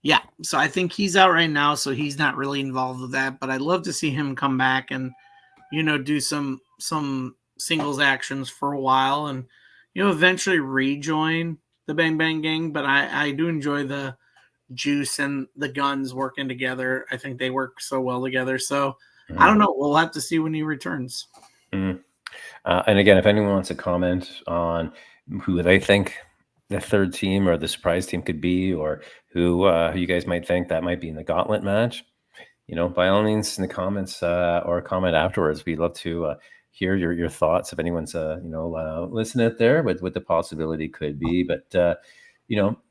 yeah. So I think he's out right now. So he's not really involved with that. But I'd love to see him come back and, do some singles actions for a while and, eventually rejoin the Bang Bang Gang. But I do enjoy the Juice and the Guns working together. I think they work so well together. So I don't know. We'll have to see when he returns. And again, if anyone wants to comment on who they think the third team or the surprise team could be, or who you guys might think that might be in the gauntlet match, by all means in the comments or comment afterwards. We'd love to hear your thoughts if anyone's listening out there with what the possibility could be. But the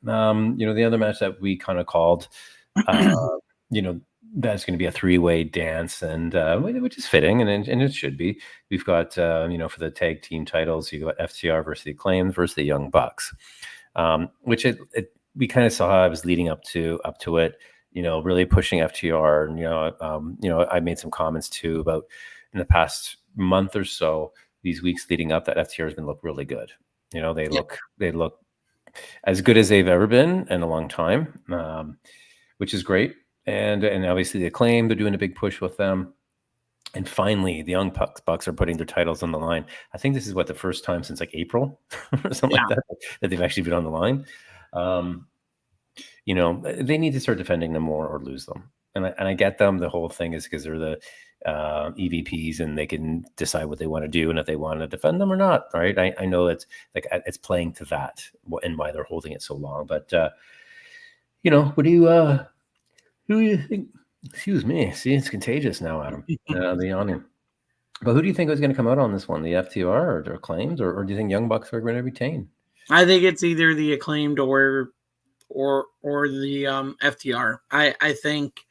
other match that we kind of called, that's going to be a three-way dance, and which is fitting, and it should be. We've got for the tag team titles, you got FTR versus the Acclaimed versus the Young Bucks, which we kind of saw. I was leading up to it, really pushing FTR, and I made some comments too about in the past month or so, these weeks leading up, that FTR has been look really good. They look as good as they've ever been in a long time, which is great. And obviously the Acclaim, they're doing a big push with them. And finally, the Young Bucks are putting their titles on the line. I think this is the first time since April or something like that they've actually been on the line. They need to start defending them more or lose them. And I get them. The whole thing is because they're the EVPs and they can decide what they want to do and if they want to defend them or not. Right? I know it's playing to that and why they're holding it so long. But what do you? Who do you think? Excuse me. See, it's contagious now, Adam. The onion. But who do you think is going to come out on this one? The FTR or the Acclaimed, or do you think Young Bucks are going to retain? I think it's either the Acclaimed or the FTR. I think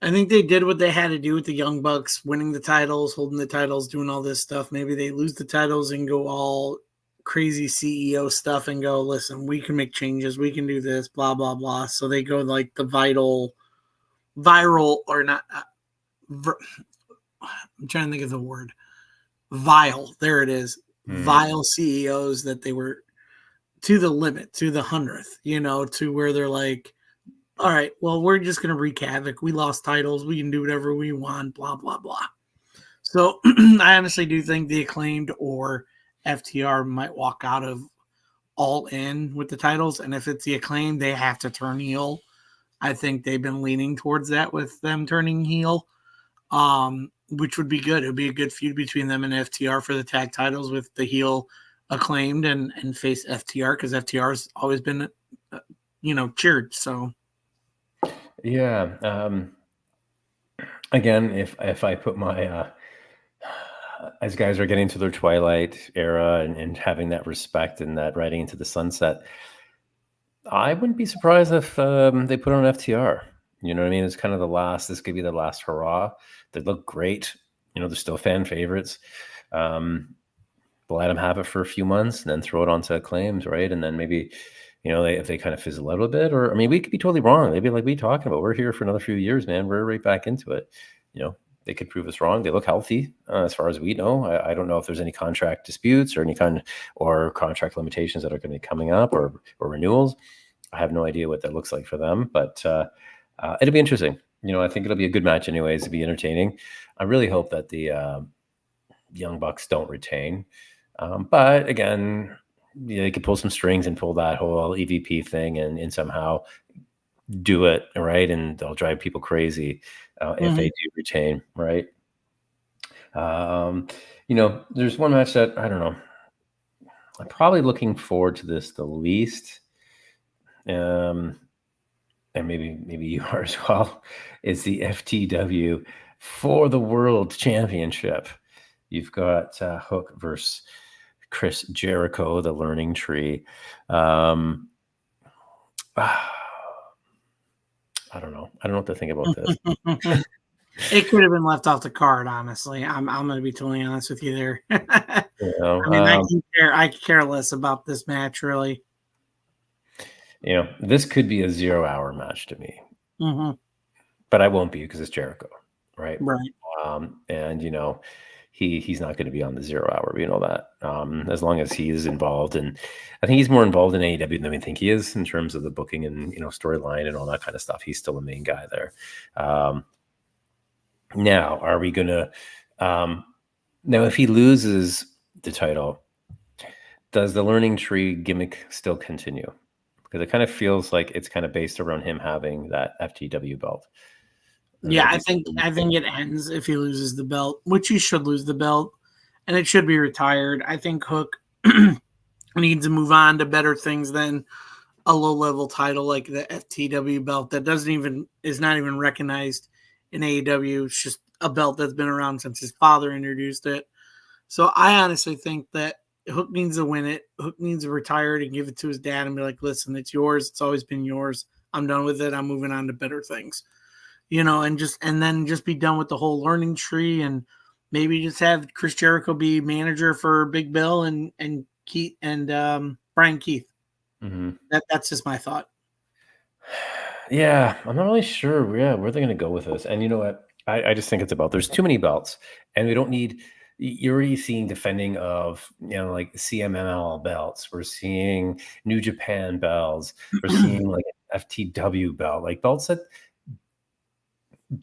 they did what they had to do with the Young Bucks, winning the titles, holding the titles, doing all this stuff. Maybe they lose the titles and go all crazy CEO stuff and go, listen, we can make changes, we can do this, blah blah blah. So they go like the viral or not. I'm trying to think of the word. Vile. There it is. Vile CEOs that they were to the limit, to the 100th. To where they're like, all right, well, we're just gonna wreak havoc. We lost titles, we can do whatever we want, blah blah blah. So I honestly do think the Acclaimed or FTR might walk out of All In with the titles, and if it's the Acclaimed, they have to turn heel I think they've been leaning towards that with them turning heel, which would be good. It would be a good feud between them and FTR for the tag titles, with the heel Acclaimed and face FTR, because FTR has always been, cheered. So Yeah. Again, if I put my as guys are getting to their twilight era and having that respect and that riding into the sunset, I wouldn't be surprised if they put on FTR. You know what I mean? It's kind of the last. This could be the last hurrah. They look great. They're still fan favorites. Let them have it for a few months and then throw it onto Acclaims, right? And then maybe, if they kind of fizzle out a bit, or we could be totally wrong. They'd be like, "What are you talking about? We're here for another few years, man. We're right back into it." They could prove us wrong. They look healthy, as far as we know. I don't know if there's any contract disputes or or contract limitations that are going to be coming up, or renewals. I have no idea what that looks like for them, but it'll be interesting. I think it'll be a good match anyways. It'll be entertaining. I really hope that the Young Bucks don't retain. But again, they could pull some strings and pull that whole EVP thing and somehow do it, right? And they'll drive people crazy if they do retain, right? There's one match that I don't know. I'm probably looking forward to this the least. And maybe you are as well, is the FTW for the World Championship. You've got Hook versus Chris Jericho, the Learning Tree. I don't know. I don't know what to think about this. it could have been left off the card, honestly. I'm going to be totally honest with you there. I could care less about this match, really. This could be a 0-hour match to me. But I won't be, because it's Jericho, right? Right. And he's not going to be on the 0 hour. We know that. As long as he is involved, and I think he's more involved in AEW than we think he is in terms of the booking and storyline and all that kind of stuff. He's still the main guy there. Now, are we going to? Now, if he loses the title, does the Learning Tree gimmick still continue? Because it kind of feels like it's kind of based around him having that FTW belt. Yeah, I think it ends if he loses the belt, which he should lose the belt, and it should be retired. I think Hook needs to move on to better things than a low-level title like the FTW belt that is not even recognized in AEW. It's just a belt that's been around since his father introduced it. So I honestly think that Hook needs to win it. Hook needs to retire it and give it to his dad and be like, "Listen, it's yours. It's always been yours. I'm done with it. I'm moving on to better things." And then just be done with the whole Learning Tree, and maybe just have Chris Jericho be manager for Big Bill and Keith and Brian Keith. That's just my thought. Yeah, I'm not really sure. Yeah, where they're going to go with this. And you know what? I just think it's about there's too many belts, and we don't need. You're already seeing defending of like CMLL belts. We're seeing New Japan belts. We're seeing like FTW belt, like belts that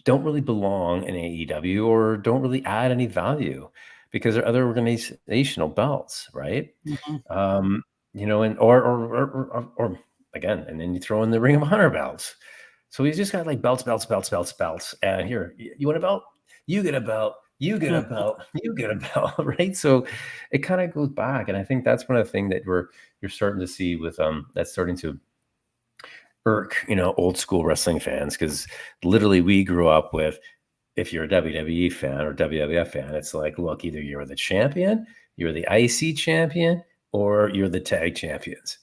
don't really belong in AEW or don't really add any value because they're other organizational belts, right? And or again, and then you throw in the Ring of Honor belts. So he's just got like belts. And here, you want a belt? You get a belt. You get a belt. You get a belt, right? So it kind of goes back, and I think that's one of the things that you're starting to see with that's starting to irk old school wrestling fans, because literally we grew up with, if you're a WWE fan or WWF fan, it's like, look, either you're the champion, you're the IC champion, or you're the tag champions.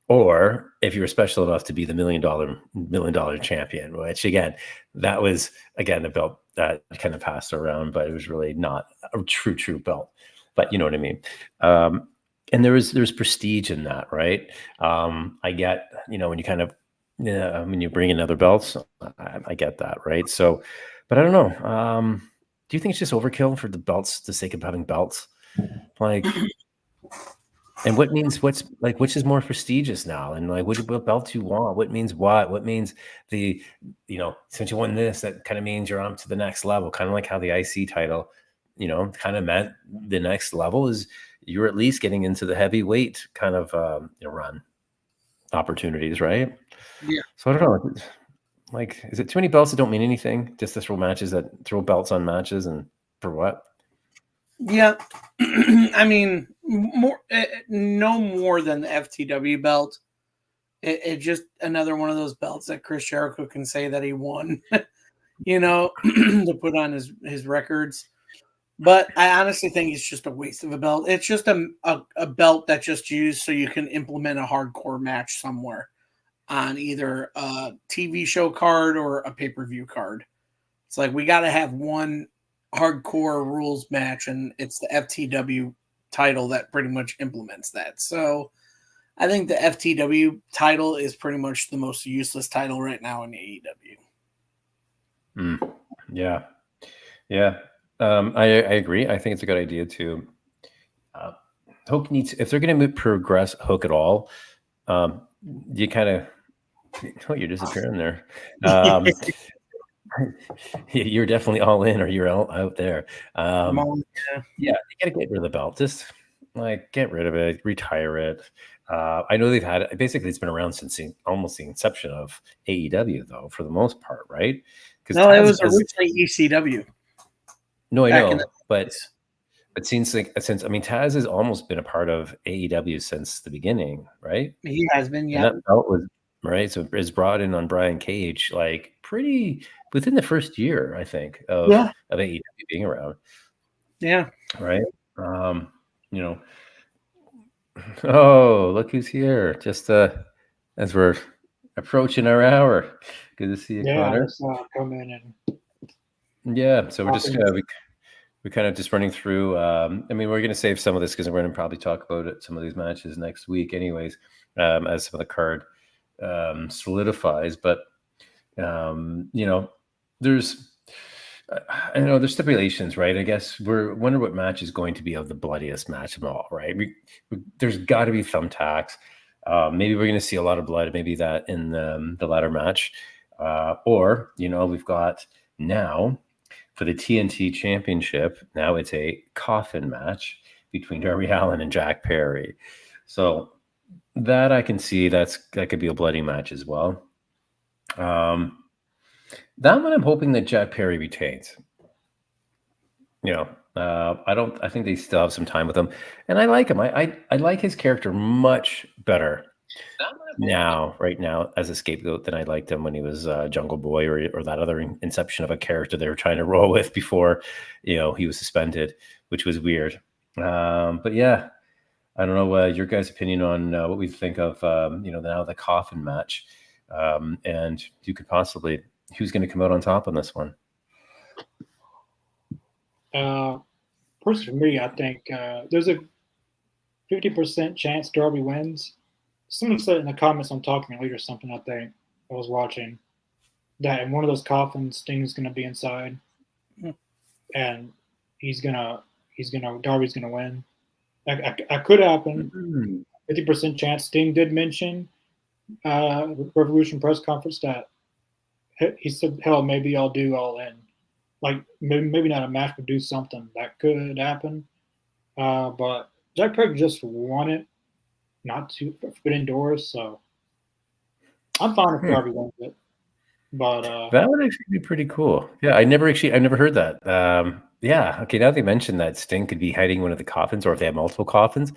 Or if you were special enough to be the $1 million champion, which again, that was again a belt that kind of passed around, but it was really not a true belt. But you know what I mean. And there's prestige in that, right? I get when you kind of when you bring in other belts, I get that, right? So, but I don't know. Do you think it's just overkill for the belts, the sake of having belts? Like. And which is more prestigious now? And like, what belt do you want? What means what? What means since you won this, that kind of means you're on to the next level. Kind of like how the IC title, kind of meant the next level is you're at least getting into the heavyweight kind of run opportunities, right? Yeah. So I don't know. Like, is it too many belts that don't mean anything? Just to throw belts on matches, and for what? Yeah, I mean, no more than the FTW belt. It's just another one of those belts that Chris Jericho can say that he won, to put on his records. But I honestly think it's just a waste of a belt. It's just a belt that's just used so you can implement a hardcore match somewhere on either a TV show card or a pay-per-view card. It's like we got to have one hardcore rules match, and it's the FTW title that pretty much implements that. So I think the FTW title is pretty much the most useless title right now in AEW. Yeah. I agree. I think it's a good idea to Hook needs, if they're going to progress Hook at all, you kind of, you're disappearing there. You're definitely all in, or you're out there. Yeah, you got to get rid of the belt. Just like get rid of it, retire it. I know they've had it. Basically, it's been around since almost the inception of AEW, though, for the most part, right? Because no, it was originally ECW. No, I know, but since Taz has almost been a part of AEW since the beginning, right? He has been, yeah. And that belt was right, so it's brought in on Brian Cage like pretty within the first year, I think, of AEW being around. Yeah. Right. Oh, look who's here! Just as we're approaching our hour. Good to see you, Connor. I just come in and yeah. So we're just we're kind of just running through. I mean, we're going to save some of this because we're going to probably talk about it, some of these matches next week, anyways, as some of the card solidifies. But there's stipulations, right? I guess wonder what match is going to be of the bloodiest match of them all, right? There's got to be thumbtacks. Maybe we're going to see a lot of blood. Maybe that in the latter match, or we've got now for the TNT Championship. Now it's a coffin match between Darby Allin and Jack Perry. So that I can see that could be a bloody match as well. That one I'm hoping that Jack Perry retains. I think they still have some time with him, and I like him. I like his character much better right now as a scapegoat than I liked him when he was Jungle Boy or that other inception of a character they were trying to roll with before he was suspended, which was weird. But yeah, I don't know your guys' opinion on what we think of now the coffin match, and who's going to come out on top on this one. Personally, for me, I think there's a 50% chance Darby wins. Someone said in the comments on Talking Elite or something, I think I was watching, that in one of those coffins, Sting's going to be inside, and Darby's gonna win. That could happen. 50% chance. Sting did mention Revolution press conference that he said, "Hell, maybe I'll do All In." Like maybe not a match, but do something that could happen. But Jack Perry just won it, not to Forbidden Doors, so I'm fine if Darby wins it. But that would actually be pretty cool. Yeah, I never heard that. Yeah, okay. Now they mentioned that Sting could be hiding one of the coffins, or if they have multiple coffins,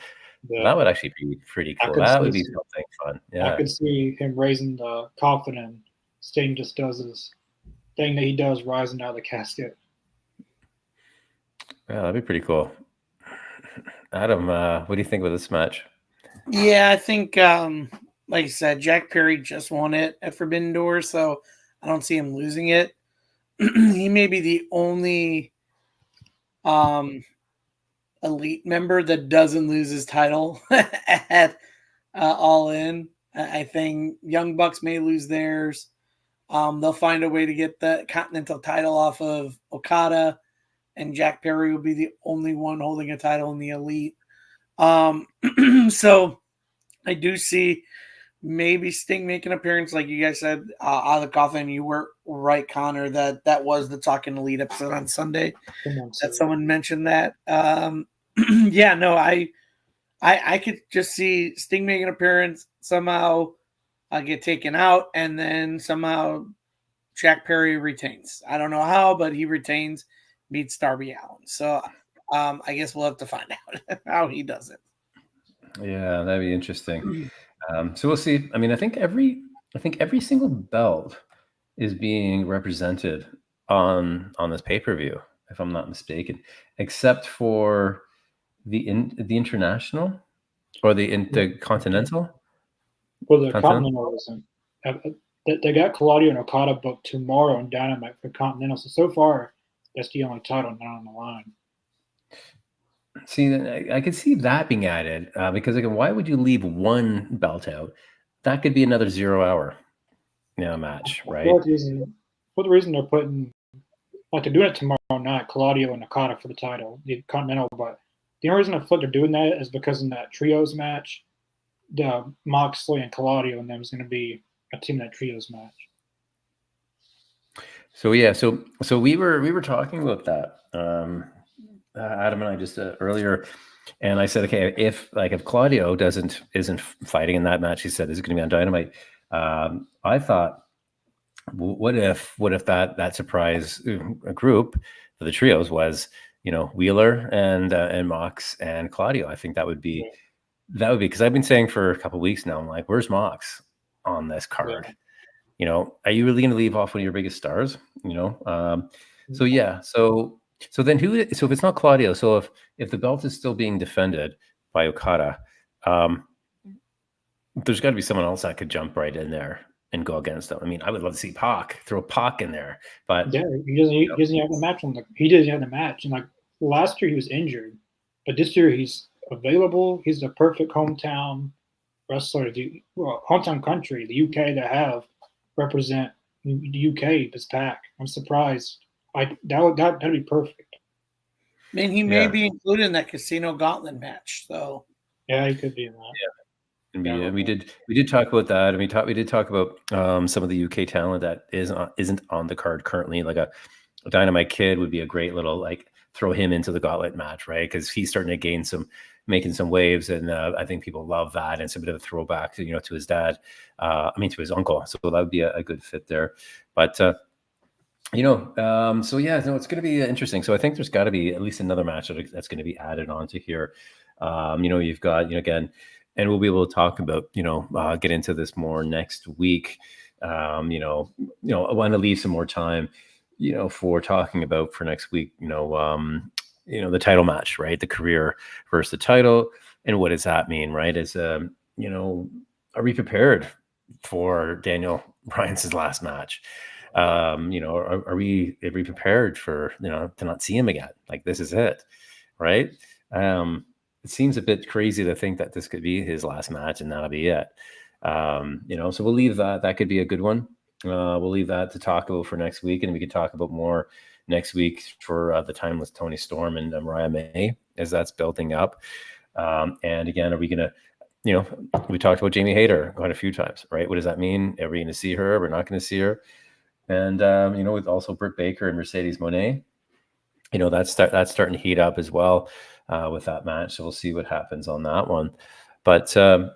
that would actually be pretty cool. That would be something fun. Yeah, I could see him raising the coffin, and Sting just does his thing that he does, rising out of the casket. Yeah, that'd be pretty cool. Adam, what do you think of this match? Yeah, I think, like I said, Jack Perry just won it at Forbidden Doors, so I don't see him losing it. He may be the only elite member that doesn't lose his title at All In. I think Young Bucks may lose theirs. They'll find a way to get the Continental title off of Okada, and Jack Perry will be the only one holding a title in the elite. So I do see maybe Sting make an appearance, like you guys said, out of the coffin. You were right, Connor, that was the Talking Elite episode on Sunday. That someone mentioned that. Yeah, no, I could just see Sting make an appearance, somehow get taken out, and then somehow Jack Perry retains. I don't know how, but he retains, beats Darby Allin. So I guess we'll have to find out how he does it. Yeah, that'd be interesting. So we'll see. I mean, I think every single belt is being represented on this pay-per-view, if I'm not mistaken, except for the international or the continental. Well, the Continental isn't. They got Claudio and Okada booked tomorrow on Dynamite for Continental. So far, that's the only title not on the line. See, I could see that being added because again, why would you leave one belt out? That could be another 0 hour, match, right? For the reason they're putting, like they're doing it tomorrow night, Claudio and Okada for the title, the Continental. But the only reason I feel they're doing that is because in that trios match, the Moxley and Claudio and them is going to be a team in that trios match. So yeah, so we were talking about that, Adam and I just earlier, and I said, okay, if Claudio isn't fighting in that match, he said, is it going to be on Dynamite? I thought, what if that surprise group for the trios was Wheeler and Mox and Claudio? I think that would be because I've been saying for a couple of weeks now, I'm like, where's Mox on this card? Yeah. Are you really going to leave off one of your biggest stars? So yeah, so then so if it's not Claudio, so if the belt is still being defended by Okada, there's got to be someone else that could jump right in there and go against them. I mean, I would love to see throw Pac in there, but yeah, he doesn't have the match he doesn't have the match. And like last year he was injured, but this year he's available. He's the perfect hometown wrestler, hometown country, the UK, to have represent the UK this pack. I'm surprised. That'd be perfect. I mean, he may be included in that Casino Gauntlet match, so yeah, he could be in that. Yeah. And we did talk about that, and we did talk about some of the UK talent that isn't on the card currently. Like a Dynamite Kid would be a great little throw him into the Gauntlet match, right? Because he's starting to making some waves, and I think people love that. And it's a bit of a throwback, to his dad. To his uncle. So that would be a good fit there. But so yeah, no, it's going to be interesting. So I think there's got to be at least another match that's going to be added onto here. You've got again. And we'll be able to talk about, get into this more next week. I want to leave some more time, for talking about for next week, the title match, right? The career versus the title. And what does that mean, right? Are we prepared for Daniel Bryan's last match? Are we prepared for, to not see him again? Like, this is it, right? It seems a bit crazy to think that this could be his last match and that'll be it. So we'll leave that. That could be a good one. We'll leave that to talk about for next week, and we could talk about more next week for the time with Tony Storm and Mariah May as that's building up. And again, are we going to, we talked about Jamie Hayter quite a few times, right? What does that mean? Are we going to see her? We're not going to see her. And, with also Britt Baker and Mercedes Moné, that's starting to heat up as well with that match. So we'll see what happens on that one. But, and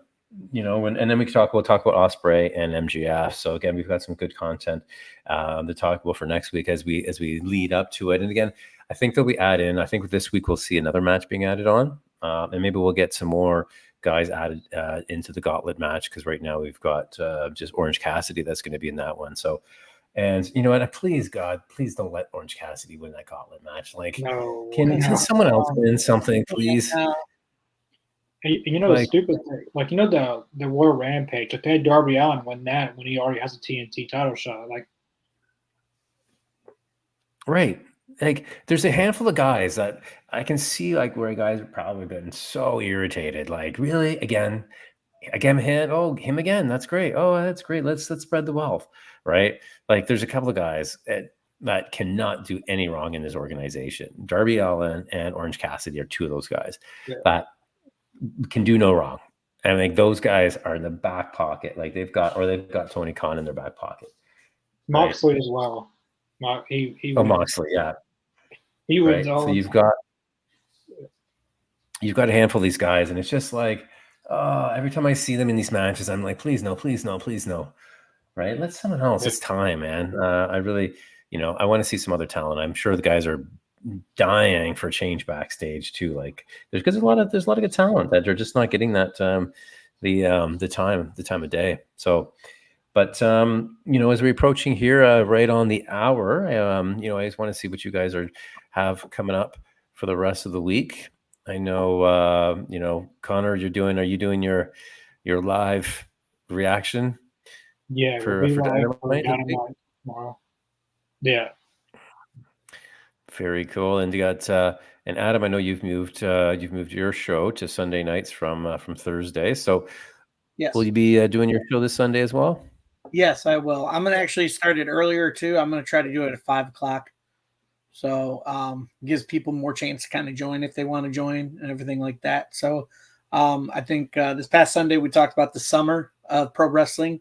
then we'll talk about Ospreay and MJF. So again, we've got some good content to talk about for next week as we lead up to it. And again, I think that we add in, I think this week we'll see another match being added on. And maybe we'll get some more guys added into the Gauntlet match, because right now we've got just Orange Cassidy that's going to be in that one. So, and please, God, please don't let Orange Cassidy win that Gauntlet match. Can someone else win something, please? The stupid thing, the Royal Rampage, they had Darby Allin win that when he already has a TNT title shot. Right. There's a handful of guys that I can see, where guys have probably been so irritated. Really? Again, him again. That's great. Oh, that's great. Let's spread the wealth. Right. There's a couple of guys that cannot do any wrong in this organization. Darby Allin and Orange Cassidy are two of those guys that can do no wrong. And those guys are in the back pocket. They've got Tony Khan in their back pocket. Moxley as well. Moxley, yeah. He wins all. So you've got a handful of these guys, and it's just every time I see them in these matches, I'm like, please no, please no, please no. right? Let someone else. It's time, man. I really, I want to see some other talent. I'm sure the guys are dying for change backstage too. Like there's a lot of good talent that they're just not getting that the time of day. So, but as we're approaching here, right on the hour, I just want to see what you guys have coming up for the rest of the week. I know, Connor, are you doing your live reaction? Yeah, we'll be live for Dynamite tomorrow. Yeah. Very cool. And you got and Adam, I know you've moved your show to Sunday nights from Thursday. So Yes. will you be doing your show this Sunday as well? Yes, I will. I'm gonna actually start it earlier too. I'm gonna try to do it at 5:00. So gives people more chance to kind of join if they want to join and everything like that. So I think this past Sunday we talked about the summer of pro wrestling.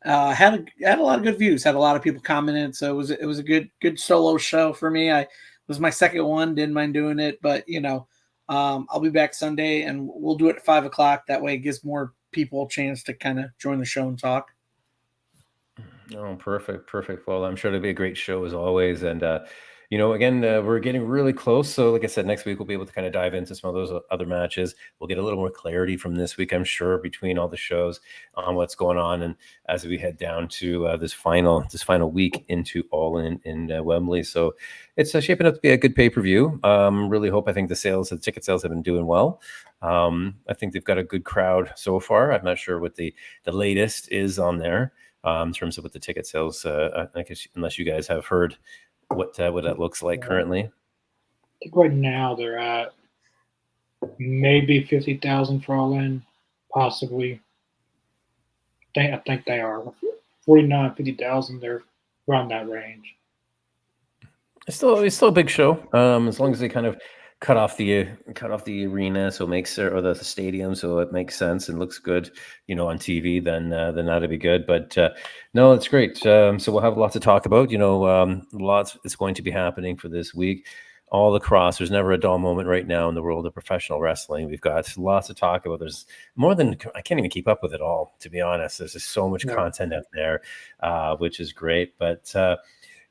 Had a lot of good views. Had a lot of people commenting. So it was a good solo show for me. It was my second one. Didn't mind doing it, but I'll be back Sunday and we'll do it at 5:00. That way it gives more people a chance to kind of join the show and talk. Oh, perfect. Well, I'm sure it'll be a great show as always. And, again, we're getting really close. So like I said, next week we'll be able to kind of dive into some of those other matches. We'll get a little more clarity from this week, I'm sure, between all the shows on what's going on. And as we head down to this final week into All in Wembley. So it's shaping up to be a good pay-per-view. I think the ticket sales have been doing well. I think they've got a good crowd so far. I'm not sure what the latest is on there. In terms of what the ticket sales, I guess, unless you guys have heard what that looks like currently. I think right now they're at maybe 50,000 for All In, possibly. I think they are 49, 50,000. They're around that range. It's still a big show. As long as they kind of cut off the arena, so it makes or the stadium, so it makes sense and looks good, on TV. Then that'd be good. But no, it's great. So we'll have lots to talk about. Lots is going to be happening for this week. All across, there's never a dull moment right now in the world of professional wrestling. We've got lots to talk about. There's more than I can't even keep up with it all, to be honest. There's just so much content out there, which is great. But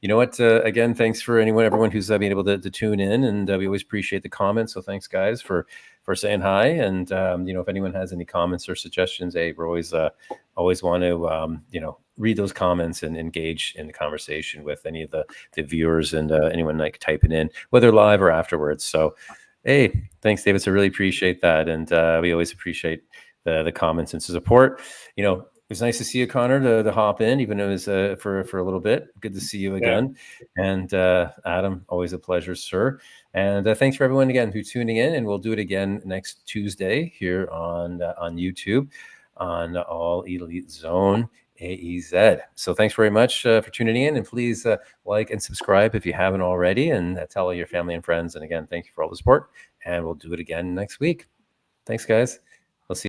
you know what? Again, thanks for everyone who's been able to tune in, and we always appreciate the comments. So thanks, guys, for saying hi. And if anyone has any comments or suggestions, we're always want to read those comments and engage in the conversation with any of the viewers and anyone like typing in, whether live or afterwards. So, hey, thanks, David. So I really appreciate that, and we always appreciate the comments and support. It was nice to see you, Connor, to hop in, even though it was for a little bit. Good to see you again. Yeah. And Adam, always a pleasure, sir. And thanks for everyone again who's tuning in. And we'll do it again next Tuesday here on YouTube on All Elite Zone AEZ. So thanks very much for tuning in. And please like and subscribe if you haven't already. And tell all your family and friends. And again, thank you for all the support. And we'll do it again next week. Thanks, guys.